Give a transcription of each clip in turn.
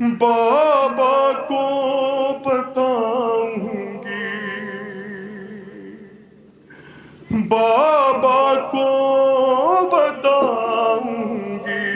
بابا کو بتاؤں گی، بابا کو بتاؤں گی۔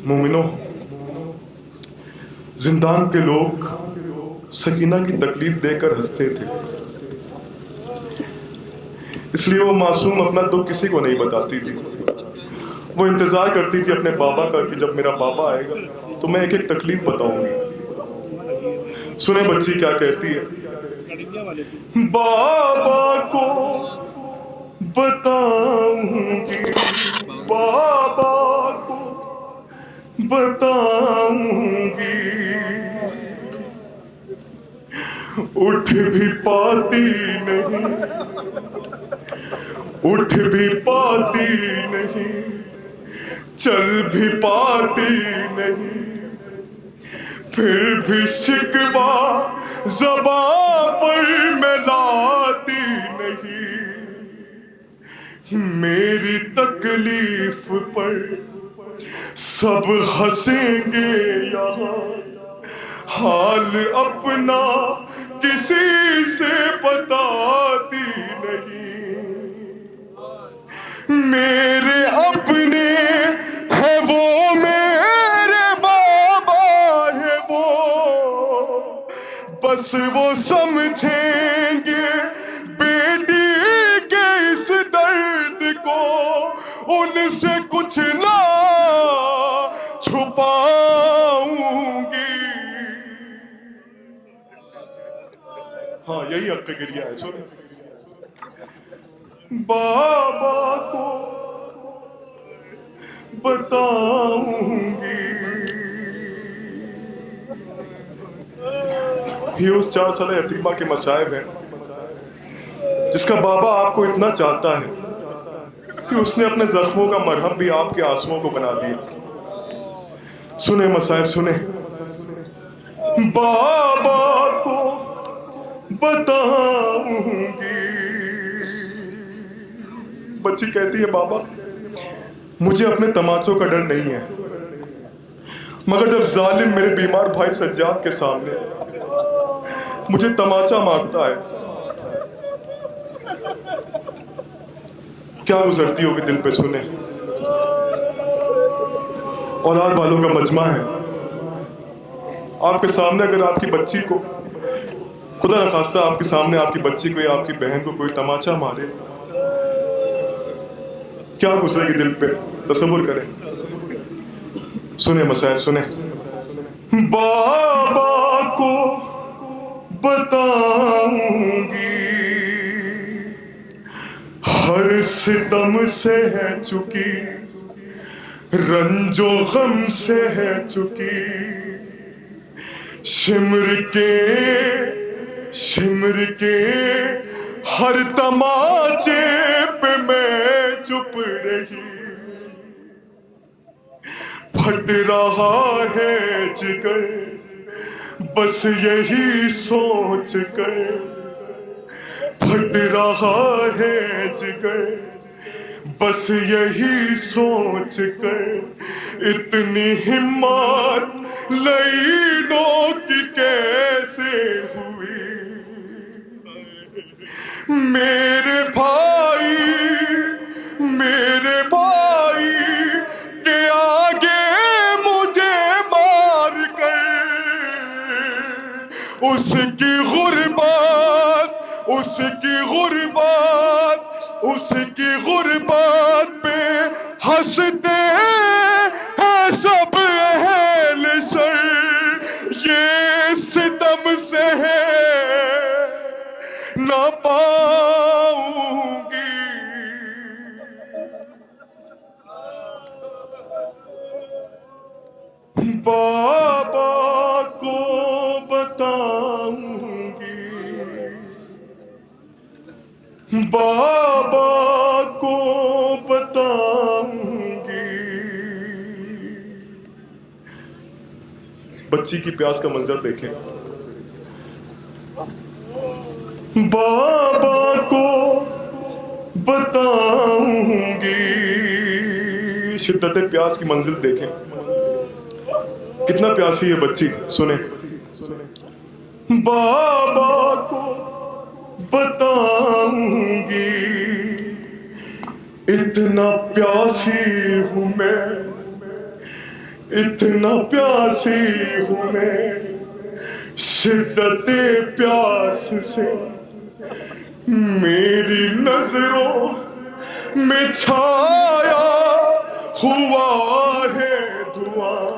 مومنوں، زندان کے لوگ سکینہ کی تکلیف دے کر ہنستے تھے، اس لیے وہ معصوم اپنا دکھ کسی کو نہیں بتاتی تھی۔ وہ انتظار کرتی تھی اپنے بابا کا کہ جب میرا بابا آئے گا تو میں ایک ایک تکلیف بتاؤں گی۔ سنیں بچی کیا کہتی ہے، بابا کو بتاؤں گی، بابا کو بتاؤں گی، اٹھ بھی پاتی نہیں، اٹھ بھی پاتی نہیں، چل بھی پاتی نہیں، پھر بھی شکوہ زباں پر میں لاتی نہیں۔ میری تکلیف پر سب ہنسیں گے یہاں، حال اپنا کسی سے بتاتی نہیں۔ میرے اپنے ہے وہ، میرے بابا ہے وہ، بس وہ سمجھیں گے بیٹی کے اس درد کو، ان سے کچھ نہ چھپاؤں گی۔ ہاں یہی حق گریہ ہے، سنیں، بابا کو بتاؤں گی۔ یہ اس 4 سالہ یتیمہ کے مصائب ہیں جس کا بابا آپ کو اتنا چاہتا ہے کہ اس نے اپنے زخموں کا مرہم بھی آپ کے آنسوؤں کو بنا دیا۔ سنیں مصائب، سنیں، بابا کو بتاؤں گی۔ بچی کہتی ہے، بابا مجھے اپنے تماچوں کا ڈر نہیں ہے، مگر جب ظالم میرے بیمار بھائی سجاد کے سامنے مجھے تماچا مارتا ہے، کیا گزرتی ہوگی دل پہ۔ سنیں، اولاد والوں کا مجمع ہے، آپ کے سامنے اگر آپ کی بچی کو، خدا نخواستہ آپ کے سامنے آپ کی بچی کو یا آپ کی بہن کو کوئی تماچا مارے، کیا گزرے گی دل پہ، تصور کریں۔ سنیں مسائل، سنیں، بابا کو بتاؤں گی، ہر ستم سے ہے چکی، رنج و غم سے ہے چکی، شمر کے ہر تماچے پہ میں چپ رہی، پھٹ رہا ہے جگر بس یہی سوچ کر، پھٹ رہا ہے جگر بس یہی سوچ کر، اتنی ہمت لعینوں کی کیسے ہوئی، میرے بھائی کے آگے مجھے مار کر، اس کی غربت پہ ہنستے ہیں سب اہل سر، یہ ستم سے ہے نہ پاؤں گی۔ بابا کو بتاؤں گی، بابا کو بتاؤں گی۔ بچی کی پیاس کا منظر دیکھیں، بابا کو بتاؤں گی، کی شدت پیاس کی منزل دیکھیں، کتنا پیاسی ہے بچی. سنیں، بابا کو بتاؤں گی اتنا پیاسی ہوں میں، اتنا پیاسی ہوں میں، شدت پیاس سے میری نظروں میں چھایا ہوا ہے دھواں.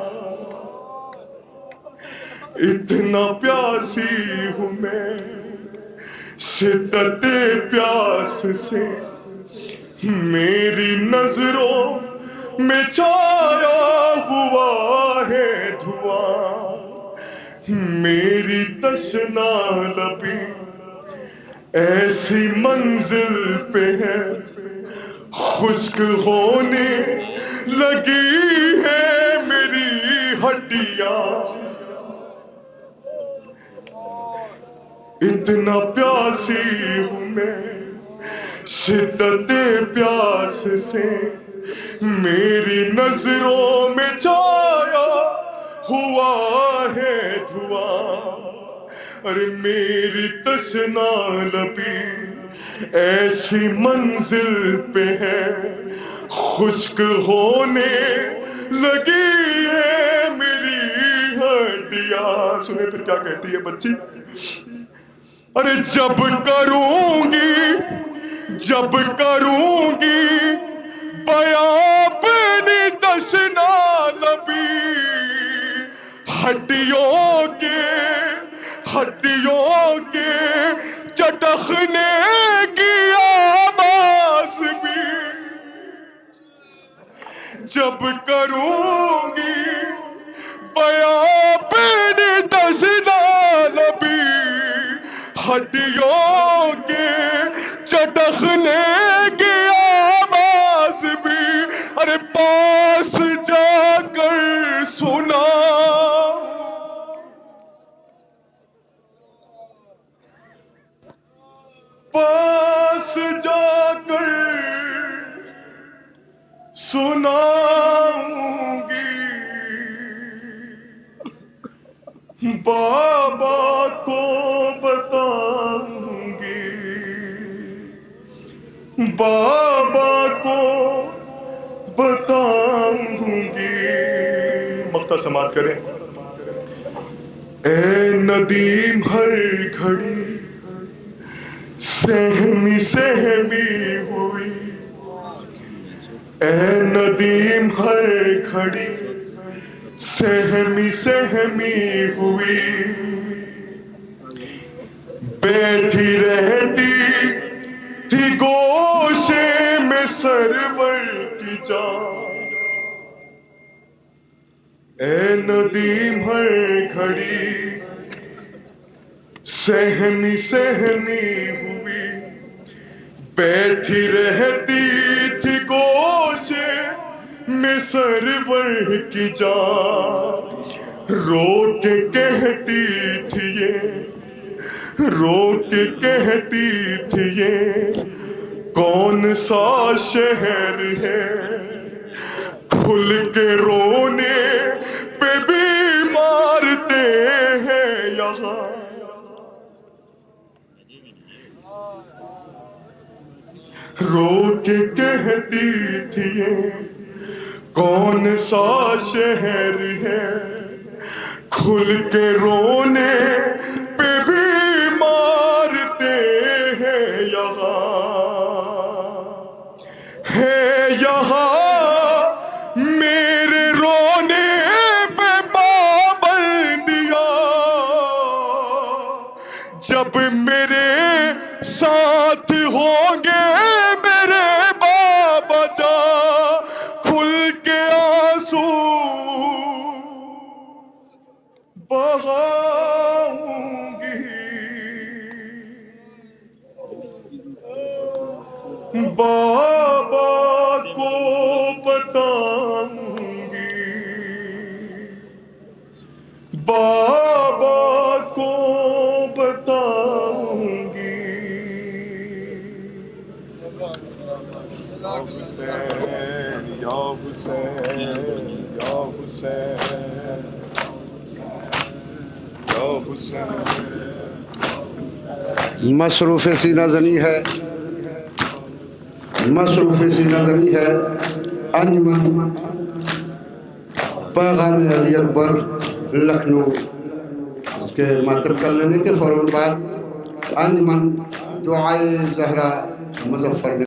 اتنا پیاسی ہوں میں، شدت پیاس سے میری نظروں میں چھایا ہوا ہے دھواں. میری تشنا لبی ایسی منزل پہ ہے، خشک ہونے لگی ہے میری ہڈیاں. اتنا پیاسی ہوں میں، شدت پیاس سے میری نظروں میں چھایا ہوا ہے دھواں. ارے میری تشنا لبی ایسی منزل پہ ہے، خشک ہونے لگی ہے میری ہڈیاں. سنیں پھر کیا کہتی ہے بچی. ارے جب کروں گی بیاں اپنی تشنا لبی، ہڈیوں کے چٹخنے کی آواز بھی. جب کروں گی بیاں اپنی تشنا لبی، ہڈیوں کے چٹخنے کی آواز بھی. ارے پاس جا کر سنا، پاس جا کر سناؤں گی بابا کو بتاؤں گی، بابا کو بتاؤں گی. مقطع سماعت کریں. اے ندیم ہر گھڑی سہمی سہمی ہوئی، اے ندیم ہر گھڑی سہمی سہمی ہوئی. بیٹھی رہتی تھی گوشے میں سرور کی جان، اے ندیم ہر گھڑی سہمی سہمی ہوئی. بیٹھی رہتی تھی گوشے میں سرور کی جان. رو کے کہتی تھی یہ، رو کے کہتی تھی یہ کون سا شہر ہے، کھل کے رونے پہ بھی مارتے ہیں یہاں. رو کے کہتی تھی یہ کون سا شہر ہے، کھل کے رونے پہ بھی مارتے ہیں یہاں. ہے یہاں میرے رونے پہ پابندیاں، جب میرے ساتھ ہوں گے میرے بابا جان، کھل کے آنسو بہاؤں گی. بابا کو بتاؤں گی، بابا کو بتاؤں گی. یا حسین یا حسین یا حسین. مصروف سینہ زنی ہے، مصروف سینہ زنی ہے انجمن پیغام علی اکبر لکھنؤ. اس کے ماتم کر لینے کے فوراً بعد انجمن دعائے زہرا مظفر